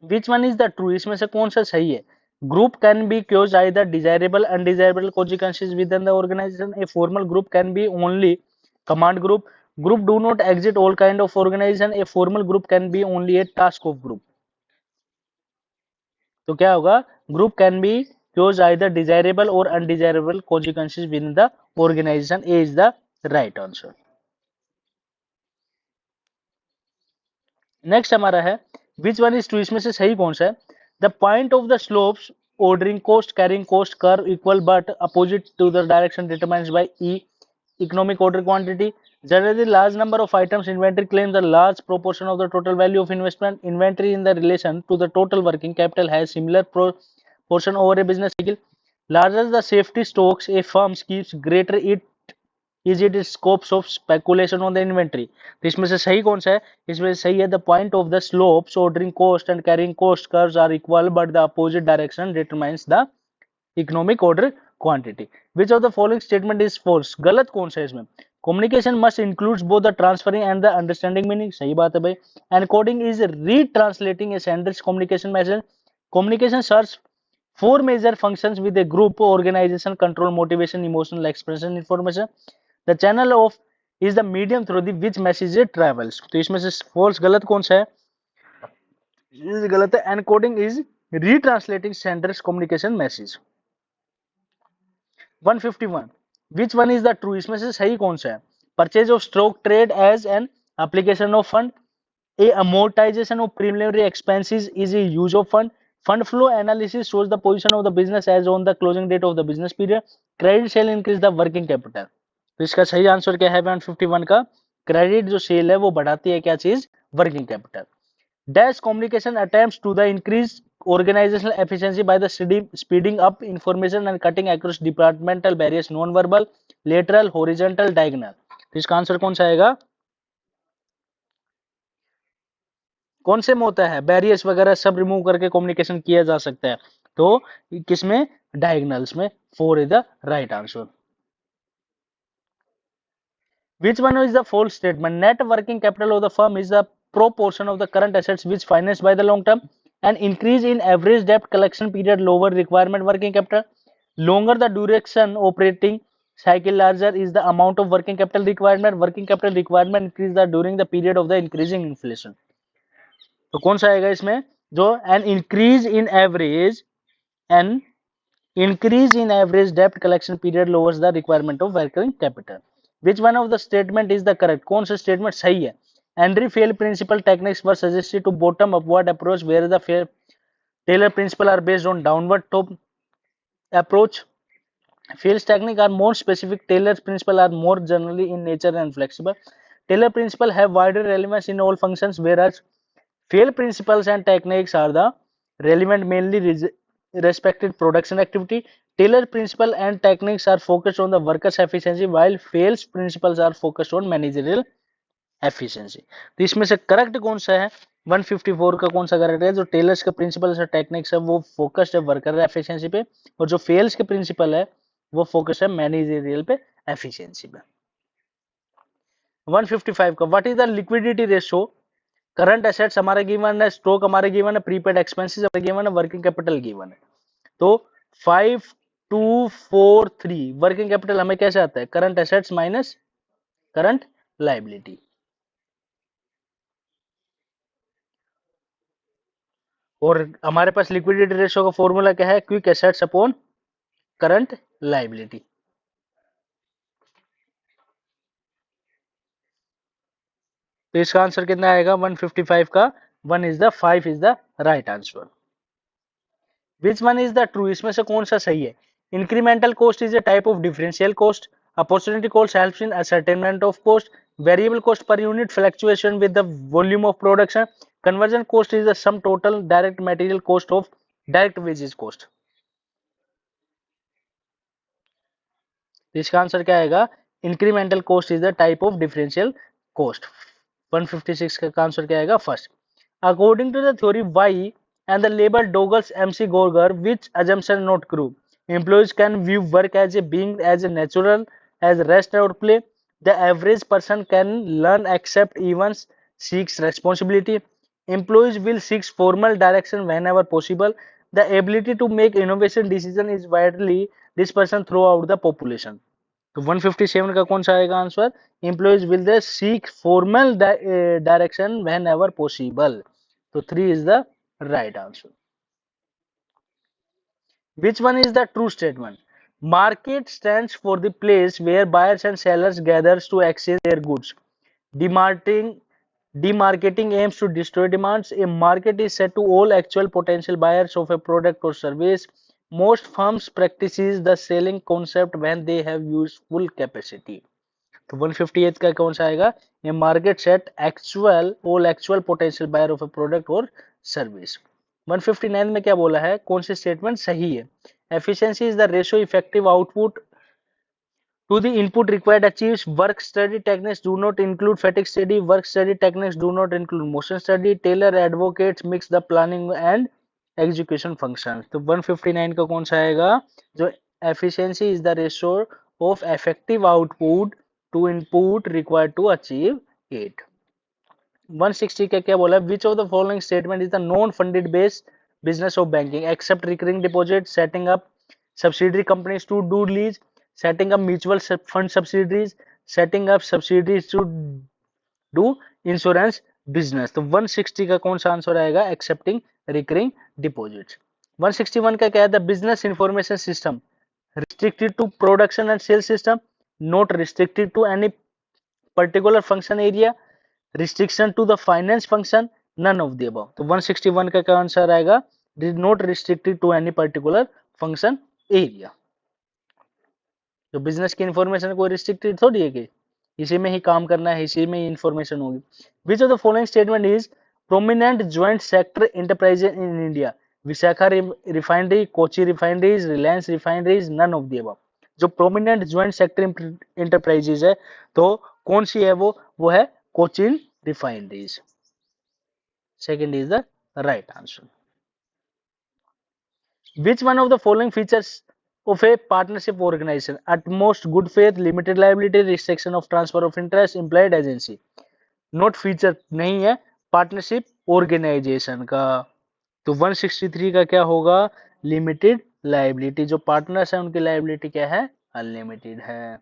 which one is the true, इसमें से कौन सा सही है? Group can be cause either desirable undesirable consequences within the organization, a formal group can be only command group do not exit all kind of organization, a formal group can be only a task of group। तो क्या होगा? Group can be cause either desirable और undesirable consequences within the organization, a is the right answer। Next हमारा है विच वन इज ट्रू, इसमें से सही कौन सा है? The point of the slopes ordering cost carrying cost curve equal but opposite to the direction determined by E economic order quantity। Generally large number of items inventory claims a large proportion of the total value of investment, inventory in the relation to the total working capital has similar proportion over a business cycle। Larger the safety stocks a firm keeps, greater it is it scopes of speculation on the inventory। तो इसमें से सही कौन सा है? इसमें से सही है the point of the slopes ordering cost and carrying cost curves are equal but the opposite direction determines the economic order quantity। which of the following statement is false? गलत कौन सा है इसमें? communication must includes both the transferring and the understanding meaning, सही बात है भाई। encoding is retranslating a sender's communication message। communication serves four major functions with a group: organization, control, motivation, emotional expression, information। the channel of is the medium through the which message travels। तो इसमें से false गलत कौन सा है? ये गलत है। encoding is retranslating sender's communication message। 151 which one is the true, इसमें से सही कौन सा है? purchase of stock trade as an application of fund, a amortization of preliminary expenses is a use of fund, fund flow analysis shows the position of the business as on the closing date of the business period, credit sale increase the working capital। तो इसका सही आंसर क्या है 151 का? क्रेडिट जो सेल है वो बढ़ाती है क्या चीज? Working capital. Dash communication attempts to the increase organizational efficiency by the speeding up information and cutting across departmental barriers, non-verbal, lateral, horizontal, diagonal. तो इसका आंसर कौन सा आएगा? कौन से में होता है? बैरियर्स वगैरह सब रिमूव करके कम्युनिकेशन किया जा सकता है, तो किसमें? डायगोनल्स में. 4 is the right answer. Which one is the false statement? Net working capital of the firm is the proportion of the current assets which financed by the long term. An increase in average debt collection period lower requirement working capital. Longer the duration operating cycle, larger is the amount of working capital requirement. Working capital requirement increase the during the period of the increasing inflation. तो कौन सा आएगा इसमें? जो an increase in average debt collection period lowers the requirement of working capital. Which one of the statement is the correct? कौन सा statement सही है? Henry Fail principle techniques were suggested to bottom upward approach, where the Taylor principle are based on downward top approach. Fail's technique are more specific. Taylor's principle are more generally in nature and flexible. Taylor principle have wider relevance in all functions, whereas Fail principles and techniques are the relevant mainly respected production activity. Taylor principle and techniques are focused on the workers efficiency, while Fail's principles are focused on managerial efficiency. तो इसमें से करेक्ट कौन सा है? 154 का कौन सा करेक्ट है? जो टेलर्स के प्रिंसिपल्स और टेक्निक्स है वो फोकस्ड है वर्कर एफिशिएंसी पे, और जो फेल्स के प्रिंसिपल है वो फोकस है मैनेजरियल पे एफिशिएंसी पे. 155 का what is the liquidity ratio? Current assets हमारे गिवन है, स्टॉक हमारे गिवन है, प्रीपेड एक्सपेंसेस हमारे गिवन है, वर्किंग कैपिटल गिवन है. तो 5243 वर्किंग कैपिटल हमें कैसे आता है? Current assets minus current liability. और हमारे पास लिक्विडिटी रेशियो का फॉर्मूला क्या है? Quick assets upon current liability. तो इसका आंसर कितना आएगा? 155 का 1 is the 5 is the right answer. Which one is the true? इसमें से कौन सा सही है? Incremental cost is a type of differential cost. Opportunity cost helps in ascertainment of cost. Variable cost per unit fluctuation with the volume of production. Conversion cost is the sum total direct material cost of direct wages cost. इसका आंसर क्या आएगा? Incremental cost is the type of differential cost. 156 का आंसर क्या आएगा? First. According to the theory Y and the label Douglas MC Gorger, which assumption not true? Employees can view work as a being as natural as rest or play. The average person can learn accept even seeks responsibility. Employees will seek formal direction whenever possible. The ability to make innovation decision is widely dispersed throughout the population. तो 157 का कौन सा आएगा answer? Employees will they seek formal direction whenever possible. तो 3 is the right answer. Which one is the true statement? Market stands for the place where buyers and sellers gathers to exchange their goods. Demarketing aims to destroy demands. A market is set to all actual potential buyers of a product or service. Most firms practices the selling concept when they have useful capacity. तो 158 का कौन सा आएगा? A market set all actual potential buyer of a product or service. 159 में क्या बोला है? कौन सी स्टेटमेंट सही है? Efficiency is the ratio effective output to the input required achieves. Work study techniques do not include fatigue study. Work study techniques do not include motion study. Taylor advocates mix the planning and execution function. तो 159 का कौन सा आएगा? जो efficiency is the ratio of effective output to input required to achieve it. 160 का क्या बोला? Which of the following statement is the non funded based business of banking? Except recurring deposit, setting up subsidiary companies to do lease, setting up mutual fund subsidiaries, setting up subsidiaries to do insurance business. तो 160 का कौन सा आंसर आएगा? Accepting recurring deposit. 161 का क्या है? The business information system restricted to production and sales system, not restricted to any particular function area, restriction to the finance function, none of the above. तो 161 का क्या आंसर आएगा? not restricted to any particular function area. तो बिजनेस की इंफॉर्मेशन कोई रिस्ट्रिक्टेड थोड़ी है कि इसी में ही काम करना है, इसी में ही इंफॉर्मेशन होगी. Which of the following statement is prominent joint sector enterprise in India? Visakha refinery, Kochi refineries, Reliance refineries, none of the above. जो प्रोमिनेंट ज्वाइंट सेक्टर इंटरप्राइजेज है, तो कौन सी है वो है Cochin refineries. Second is the right answer. Which one of the following features of a partnership organization? Utmost good faith, limited liability, restriction of transfer of interest, implied agency। Note feature नहीं है पार्टनरशिप ऑर्गेनाइजेशन का। तो 163 का क्या होगा? Limited liability. जो पार्टनर्स है उनकी लाइबिलिटी क्या है? अनलिमिटेड है।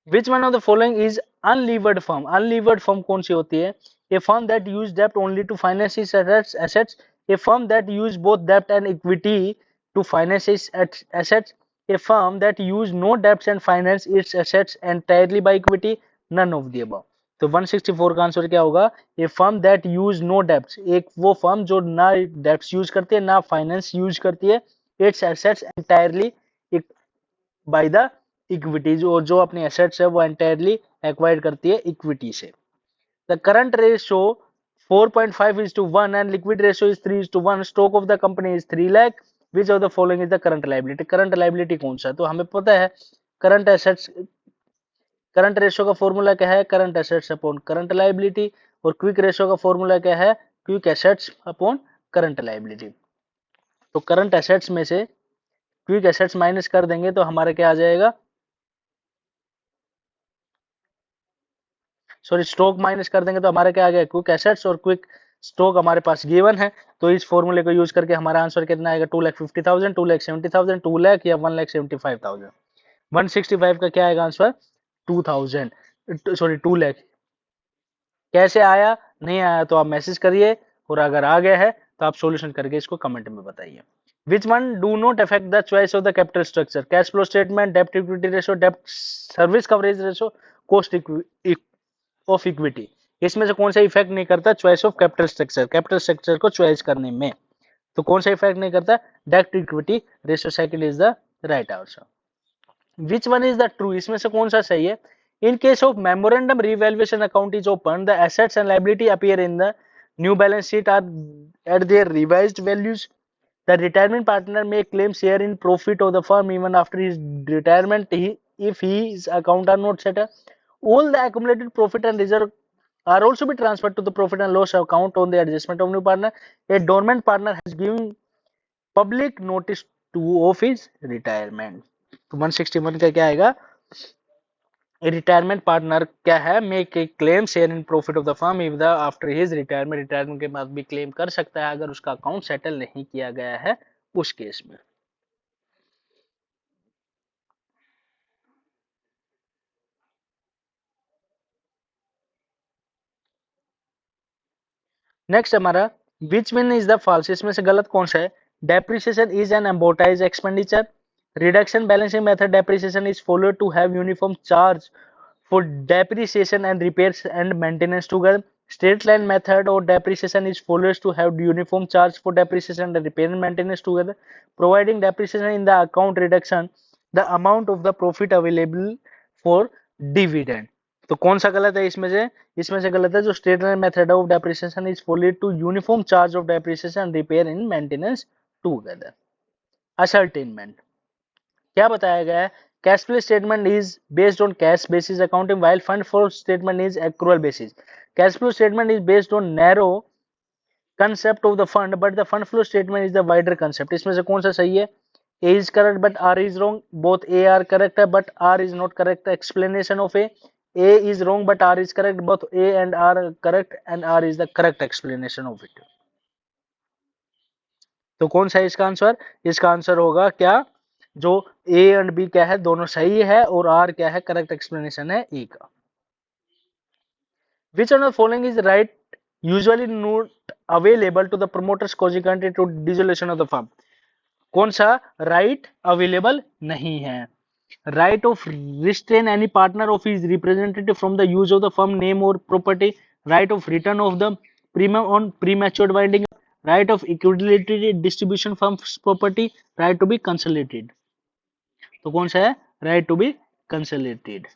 Which one of the following is unlevered firm? Unlevered firm कौन सी होती है? A firm that use debt only to finance its assets. A firm that use both debt and equity to finance its assets. A firm that use no debts and finance its assets entirely by equity. None of the above। तो 164 का आंसर क्या होगा? A firm that use no debts। एक वो फर्म जो ना डेप्स यूज करती है ना फाइनेंस यूज करती है, its assets entirely by the equities. और जो अपने एसेट्स है वो एंटायरली एक्वायर्ड करती है इक्विटी से। The current ratio 4.5:1 and liquid ratio is 3:1। Stock of the company is 3 lakh. Which of the following is the current liability? Current liability कौन सा है? तो हमें पता है करंट एसेट्स, करंट रेशियो का फॉर्मूला क्या है? Current assets upon current liability. और क्विक रेशियो का फॉर्मूला क्या है? Quick assets upon current liability. तो करंट एसेट्स में से क्विक एसेट्स माइनस कर देंगे तो हमारा क्या आ जाएगा? सॉरी, स्टॉक माइनस कर देंगे तो हमारा क्या आ गया? Quick assets. और क्विक स्टॉक हमारे पास गिवन है, तो इस फॉर्मूले को यूज करके हमारा आंसर कितना आएगा? 2,50,000, 2,70,000, 2 लाख या 1,75,000। 165 का क्या आएगा आंसर? 2,000, सॉरी 2 लाख। कैसे आया नहीं आया तो आप मैसेज करिए, और अगर आ गया है तो आप सॉल्यूशन करके इसको कमेंट में बताइए। Which one do not affect the choice of the capital structure? Cash flow statement, debt equity ratio, debt service coverage ratio, cost of equity. इसमें से कौन सा इफेक्ट नहीं करता choice of capital structure? Capital structure को चॉइस करने में तो कौन सा इफेक्ट नहीं करता? Debt equity ratio. Second is the right answer. Which one is the true? इसमें से कौन सा सही है? In case of memorandum revaluation account is open, the assets and liability appear in the new balance sheet are at their revised values. The retirement partner may claim share in profit of the firm even after his retirement if his account are not settled. All the accumulated profit and reserve are also be transferred to the profit and loss account on the adjustment of new partner. A dormant partner has given public notice to of his retirement। तो 161 का क्या आएगा? रिटायरमेंट पार्टनर क्या है? Make a claim share in profit of the firm if the after his retirement. Retirement के बाद भी क्लेम कर सकता है अगर उसका अकाउंट सेटल नहीं किया गया है उस केस में। नेक्स्ट हमारा which one is the false? इसमें से गलत कौन सा है? Depreciation is an amortized expenditure. Reduction balancing method depreciation is followed to have uniform charge for depreciation and repairs and maintenance together. Straight line method or depreciation is followed to have uniform charge for depreciation and repair and maintenance together. Providing depreciation in the account reduction the amount of the profit available for dividend। तो कौन सा गलत है इसमें से? इसमें से गलत है जो straight line method of depreciation is followed to uniform charge of depreciation repair and maintenance together. Ascertainment क्या बताया गया है? Cash flow statement is based on cash basis accounting while fund flow statement is accrual basis. Cash flow statement is based on narrow concept of the fund but the fund flow statement is the wider concept। इसमें से कौन सा सही है? A is correct but R is wrong। both A are correct but R is not correct। explanation of A is wrong but R is correct। both A and R are correct and R is the correct explanation of it। तो कौन सा है इसका आंसर? इसका आंसर होगा क्या? जो ए एंड बी क्या है दोनों सही है और आर क्या है? करेक्ट एक्सप्लेनेशन है ए का। Which of the following is right usually not available to the promoters consequently to dissolution of the firm? कौन सा राइट अवेलेबल नहीं है? Right of restrain any partner of his representative from the use of the firm name और property. Right of return of the premium on premature binding. Right of equity distribution firm property. Right to be consolidated. तो कौन सा है? Right to be consolidated.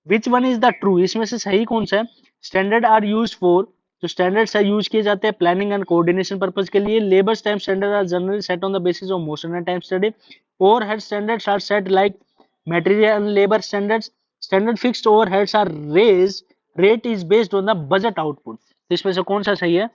Which one is the true? इसमें से सही कौन सा है? स्टैंडर्ड आर यूज फॉर तो स्टैंडर्ड्स यूज किए जाते हैं प्लानिंग एंड कोऑर्डिनेशन पर्पज के लिए। Labour time standard are generally set on the basis of motion and time study. Overhead standards are set like material and labor standards. Standard fixed overheads are raised, rate is based on the budget output. तो इसमें से कौन सा सही है?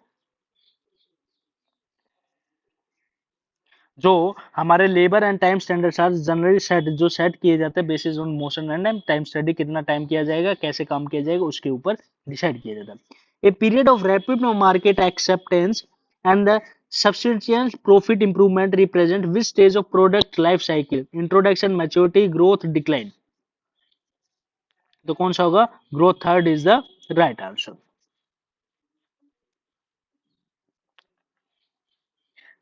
जो हमारे labour and time standards are generally set, जो सेट किए जाते हैं basis on motion and time study, कितना टाइम किया जाएगा, कैसे काम किया जाएगा, उसके ऊपर डिसाइड किया जाता है। A period of rapid market acceptance and the substantial profit improvement represent which stage of product life cycle? Introduction, maturity, growth, decline. तो कौन सा होगा? Growth third is the right answer.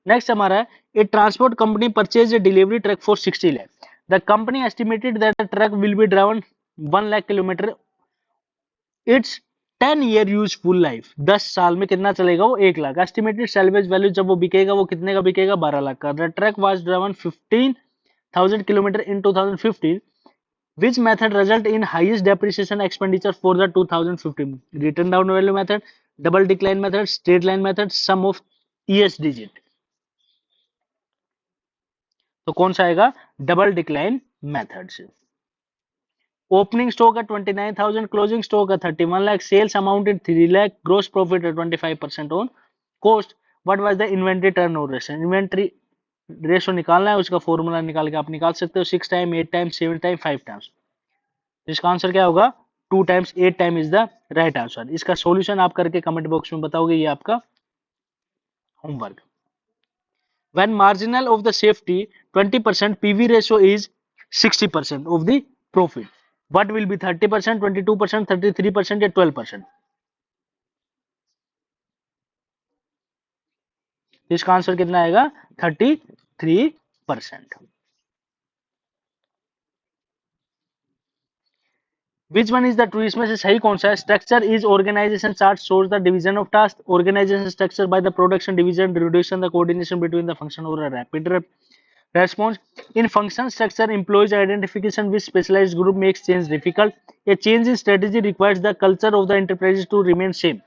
Next हमारा है, a transport company purchase a delivery truck for 60 lakh. The company estimated that the truck will be driven 1 lakh kilometre. It's 10 year useful life, 10 साल में कितना चलेगा वो? 1 लाख। एस्टिमेटेड सैल्वेज वैल्यू जब वो बिकेगा वो कितने का बिकेगा? 12 लाख का। The truck was driven 15,000 kilometre in 2015। Which method result in highest depreciation expenditure for the 2015? Written down value method, double decline method, straight line method, sum of ES digit. तो कौन सा आएगा? डबल डिक्लाइन मेथड से। ओपनिंग स्टॉक है 29,000, क्लोजिंग स्टॉक है 31 lakh, sales amounted 3 lakh, gross profit है 25% on cost. What was the inventory turnover ratio? Inventory ratio निकालना है, उसका फॉर्मूला निकाल के आप निकाल सकते हो, 6 टाइम, 8 टाइम, 7 टाइम, 5 टाइम्स। इसका आंसर क्या होगा? 2 times 8 time is the right answer. इसका सॉल्यूशन आप करके कमेंट बॉक्स में बताओगे, ये आपका homework. When marginal of the safety 20%, PV ratio is 60% of the profit. What will be 30%, 22%, 33% या 12%? इसका आंसर कितना आएगा? 33%। Which one is the true? इसमें से सही कौन सा है? Structure is organization chart shows the division of task. Organization structure by the production division, reduction the coordination between the function or a rapid response. In function structure, employees identification with specialized group makes change difficult. A change in strategy requires the culture of the enterprise to remain same.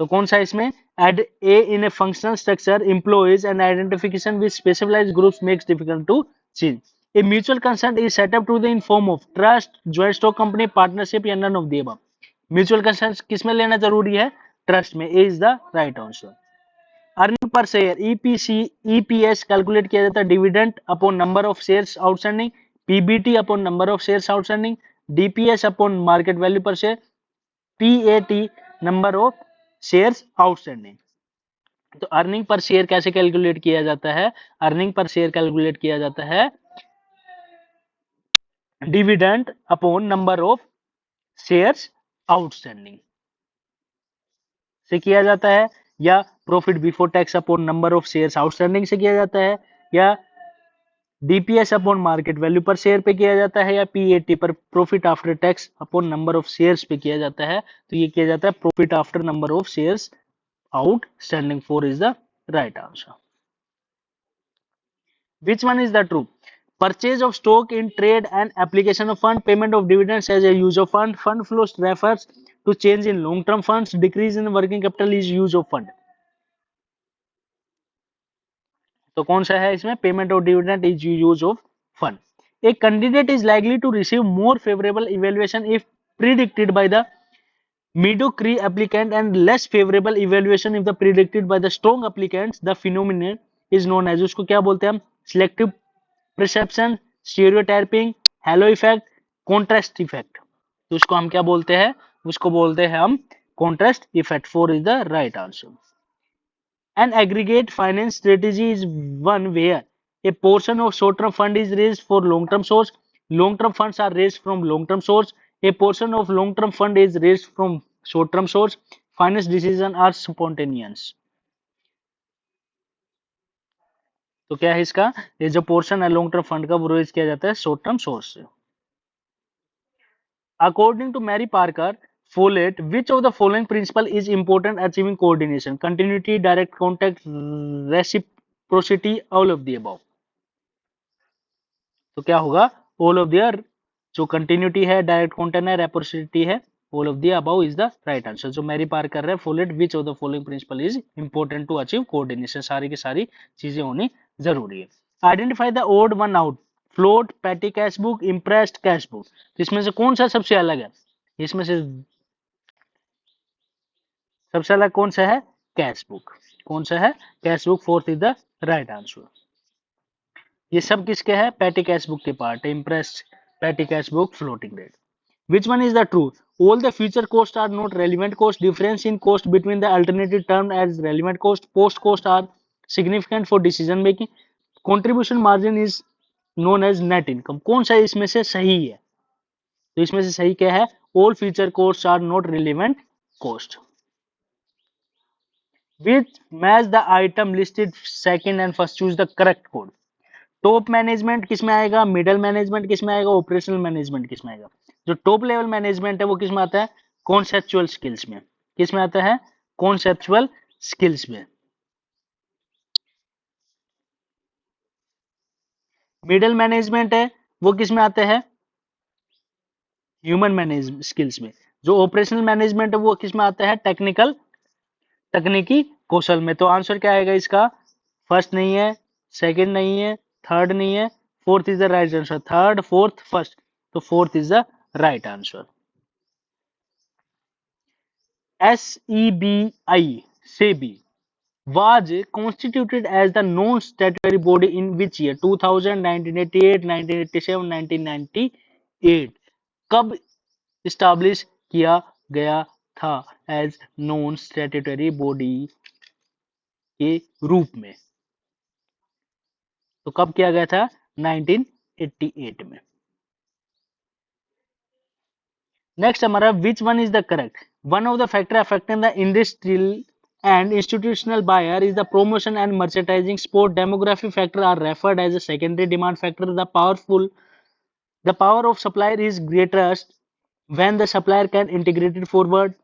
तो कौन सा इसमें? Add A in a functional structure, employees and identification with specialized groups makes difficult to change. A mutual consent is set up to the in form of trust, joint stock company, partnership या none of the above. Mutual consent किसमें लेना जरूरी है? ट्रस्ट में। A is the right answer. Earning per share EPS calculate किया जाता है dividend upon number of shares outstanding, PBT upon number of shares outstanding, DPS upon market value per share, PAT number of shares outstanding. तो अर्निंग पर शेयर कैसे कैलकुलेट किया जाता है? अर्निंग पर शेयर कैलकुलेट किया जाता है dividend upon number of shares outstanding से किया जाता है, या profit before tax upon number of shares outstanding से किया जाता है, या DPS upon market value per share पे किया जाता है, या पीएटी पर profit after tax upon number of shares पे किया जाता है। तो ये किया जाता है profit after number of shares outstanding. 4 is the right answer. Which one is the true? Purchase of stock in trade and application of fund, payment of dividends as a use of fund, fund flows refers to change in long term funds, decrease in working capital is use of fund. तो कौन सा है इसमें? Payment of dividend is use of fund. A candidate is likely to receive more favourable evaluation if predicted by the mediocre applicant and less favorable evaluation if the predicted by the strong applicants. The phenomenon is known as, उसको क्या बोलते हैं हम? Selective perception, stereotyping, halo effect, contrast effect. तो उसको हम क्या बोलते हैं? उसको बोलते हैं हम contrast effect. 4 is the right answer. An aggregate finance strategy is one where a portion of short-term fund is raised for long-term source. Long-term funds are raised from long-term source. A portion of long-term fund is raised from short-term source. Finance decisions are spontaneous. तो क्या है इसका? ये जो पोर्शन है लॉन्ग टर्म फंड का वो रेज किया जाता है शॉर्ट टर्म सोर्स से। According to Mary Parker Follett, which of the following principle is important achieving coordination? Continuity, direct contact, reciprocity, all of the above. तो क्या होगा? All of the, जो continuity है, direct contact है, reciprocity है, all of the above is the right answer. जो मैरी पार कर रहे हैं Follett which of the following principle is important to achieve coordination, सारी की सारी चीजें होनी जरूरी है। Identify the odd one out, float, petty cash book, imprest cash book. इसमें से कौन सा सबसे अलग है? इसमें से सबसे अलग कौन सा है? Cash book. कौन सा है? Cash book. Fourth is the right answer. ये सब किसके है? पैटी कैश बुक के पार्ट है। Impressed, patty cash book, floating rate. Which one is the true? All the future costs are not relevant cost. Difference in cost between the alternative term as relevant cost, post cost are significant for decision making. Contribution margin is known as net income. कौन सा इसमें से सही है? तो इसमें से सही क्या है? All future costs are not relevant cost. Which match the item listed second and first, choose the correct code. Top management किस में आएगा? मिडिल मैनेजमेंट किस में आएगा? ऑपरेशनल मैनेजमेंट किस में आएगा? जो टॉप लेवल मैनेजमेंट है वो किस में आता है? कॉन्सेप्चुअल स्किल्स में। किस में आता है? कॉन्सेप्चुअल स्किल्स में। मिडिल मैनेजमेंट है वो किस में आता है? ह्यूमन मैनेजमेंट स्किल्स में। जो ऑपरेशनल मैनेजमेंट है वो किस में आता है? टेक्निकल, तकनीकी कौशल में। तो आंसर क्या आएगा इसका? फर्स्ट नहीं है, सेकंड नहीं है, थर्ड नहीं है, fourth is the right answer. Third, fourth, first, तो fourth is the right answer. SEBI SEBI was constituted as the non-statutory body in which year? 2000, 1988, 1987, 1998। कब इस्टेब्लिश किया गया था एज नॉन स्टैट्यूटरी बॉडी के रूप में? तो कब किया गया था? 1988 में। नेक्स्ट हमारा which one is the correct? One of the factor affecting the industrial and institutional buyer is the promotion and merchandising. Sport demographic factor are referred as a secondary demand factor. The power of supplier is greatest when the supplier can integrate it forward.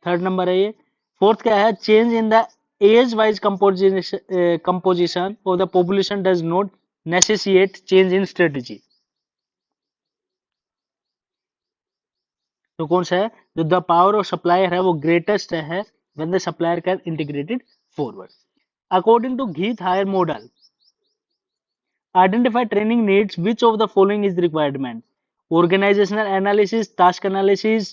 Third number है ये। फोर्थ क्या है? Change in the age wise composition of the population does not necessitate change in strategy. तो कौन सा है? जो द पावर ऑफ सप्लायर है वो ग्रेटेस्ट है when the supplier can integrate it forward. According to Geet Hire model, identify training needs. Which of the following is the requirement? Organizational analysis, task analysis,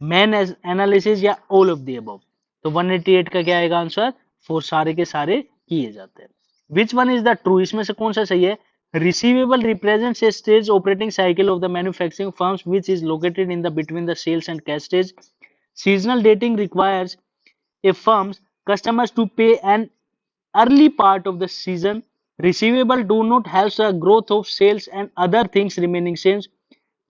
man analysis या all of the above? तो 188 का क्या आएगा आंसर? फोर सारे के सारे किए जाते हैं। Which one is the true? इसमें से कौन सा सही है? Receivable represents a stage operating cycle of the manufacturing firms which is located in the between the sales and cash stage. Seasonal dating requires a firm's customers to pay an early part of the season. Receivable do not help the growth of sales and other things remaining same.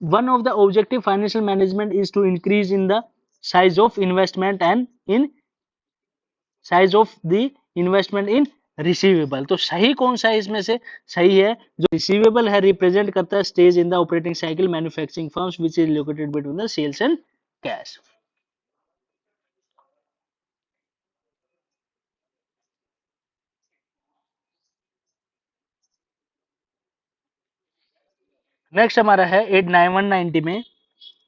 One of the objective financial management is to increase in the size of investment and in size of the investment in receivable. तो सही कौन सा है इसमें से? सही है जो रिसीवेबल है रिप्रेजेंट करता है stage in the operating cycle manufacturing firms which is located between the sales and cash. Next हमारा है 89190 में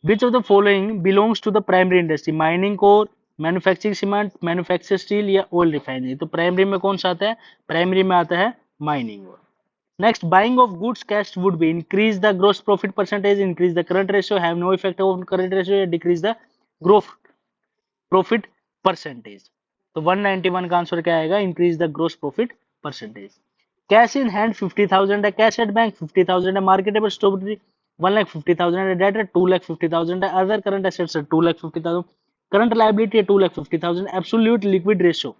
which of the following belongs to the primary industry? Mining coal, manufacturing cement, manufacture steel या ऑयल रिफाइनरी। तो प्राइमरी में कौन सा आता है? प्राइमरी में आता है mining. Next, buying of goods cash would be increase the gross profit percentage, increase the current ratio, have no effect on current ratio या decrease the gross profit percentage. तो 191 का आंसर क्या आएगा? Increase the gross profit percentage. Cash in hand 50,000 है, कैश एट बैंक 50,000 है, मार्केटेबल स्टॉक 1,50,000 है, डेट 2,50,000 है, other current assets 2,50,000, current liability 2,50,000, absolute liquid ratio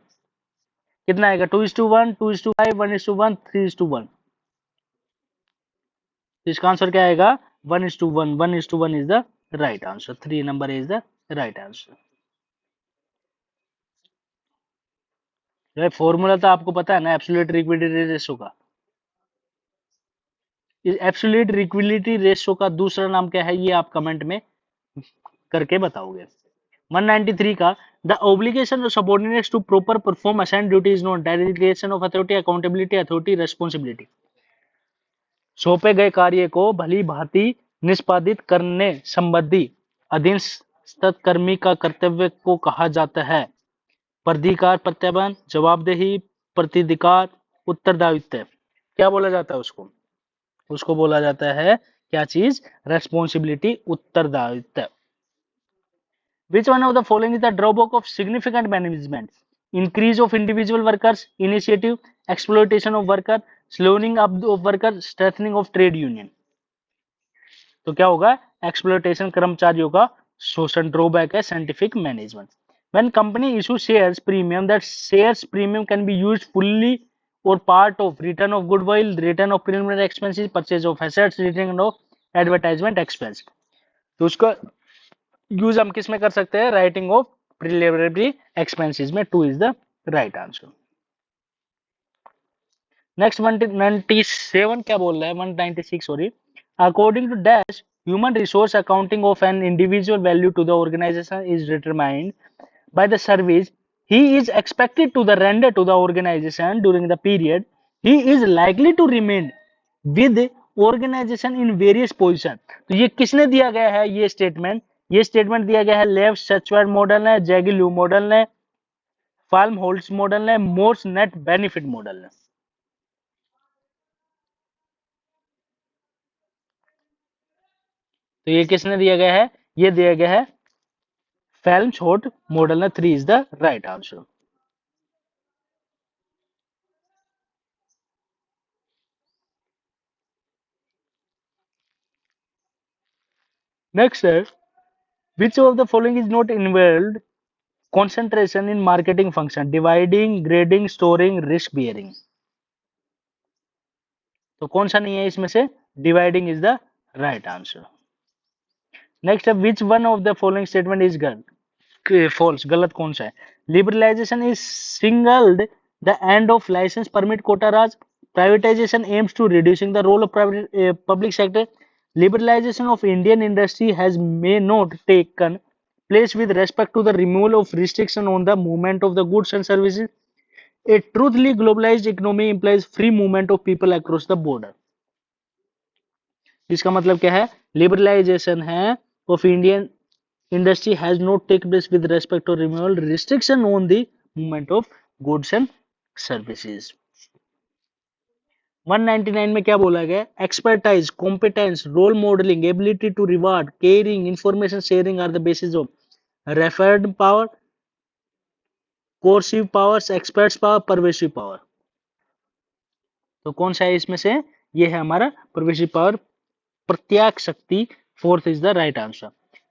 कितना आएगा? 2:1, 2:5, 1:1, 3:1। इसका आंसर क्या आएगा? 1:1, 1:1 is the right answer. 3 number is the right answer. Formula तो आपको पता है ना एब्सोल्यूट लिक्विडिटी रेशियो का। एब्सोल्यूट लिक्विडिटी रेशियो का दूसरा नाम क्या है? ये आप कमेंट में करके बताओगे। 193 का the obligation of subordinates to proper perform assigned duty is known delegation of authority, accountability, authority, responsibility. सौंपे गए कार्य को भली भांति निष्पादित करने संबंधी अधीन सत्कर्मी का कर्तव्य को कहा जाता है? प्राधिकार, प्रत्ययन, जवाबदेही, प्रतिधिकार, उत्तरदायित्व। क्या बोला जाता है उसको? उसको बोला जाता है क्या चीज? रेस्पॉन्सिबिलिटी, उत्तरदायित्व। Which one of the following is the drawback of significant management? Increase of individual workers, initiative, exploitation of worker, slowing up of worker, strengthening of trade union. तो क्या होगा? एक्सप्लोइटेशन, कर्मचारियों का शोषण, ड्रॉबैक है scientific management. When company issue shares premium, that shares premium can be used fully or part of return of goodwill, return of preliminary expenses, purchase of assets, return of advertisement expense। तो उसका यूज हम किस में कर सकते हैं? राइटिंग ऑफ प्रिलिमिनरी एक्सपेंसेस में। 2 is the right answer. Next 197 क्या बोल रहा है? 196 sorry. According to dash human resource accounting of an individual value to the organisation is determined by the service he is expected to the render to the organization during the period he is likely to remain with organization in various position। तो ये किसने दिया गया है ये स्टेटमेंट? ये स्टेटमेंट दिया गया है लेव सचवर्ड मॉडल ने, जैगिल्यू मॉडल ने, फार्म होल्ड्स मॉडल ने, मोर्स नेट बेनिफिट मॉडल ने। तो ये किसने दिया गया है? ये दिया गया है फेल्महोल्ट्ज मॉडल ने। 3 is the right answer. Next है which of the following is not involved concentration in marketing function? Dividing, grading, storing, risk bearing। तो कौन सा नहीं है इसमें से? Dividing is the right answer. Next है which one of the following statement is false? गलत कौन सा है? Liberalization is singled the end of license permit quota raj. Privatization aims to reducing the role of public sector. Liberalization of Indian industry has may not taken place with respect to the removal of restriction on the movement of the goods and services. A truthfully globalized economy implies free movement of people across the border। इसका मतलब क्या है? लिबरलाइजेशन है of Indian industry has not take place with respect to removal restriction on the movement of goods and services. 199 में क्या बोला गया? Expertise, competence, role modelling, ability to reward, caring, information sharing are the basis of referred power, coercive powers, experts power, pervasive power. तो कौन सा है इसमें से? ये है हमारा परवेसिव पावर, प्रत्यक्ष शक्ति। 4th is the right answer.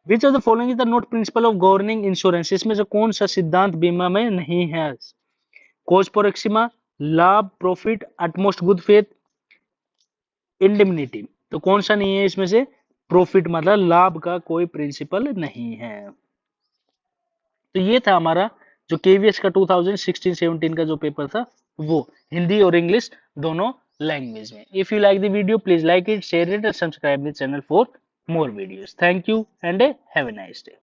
Which of the following is the not principle of governing insurance? इसमें से कौन सा सिद्धांत बीमा में नहीं है? कॉज प्रोक्सिमा, लाभ, profit, utmost good faith, indemnity. तो कौन सा नहीं है इसमें से? प्रॉफिट मतलब लाभ का कोई प्रिंसिपल नहीं है। तो ये था हमारा जो केवीएस का 2016-17 का जो पेपर था, वो हिंदी और इंग्लिश दोनों लैंग्वेज में। If you like the video please like it, share it and subscribe the channel for more videos. Thank you and have a nice day.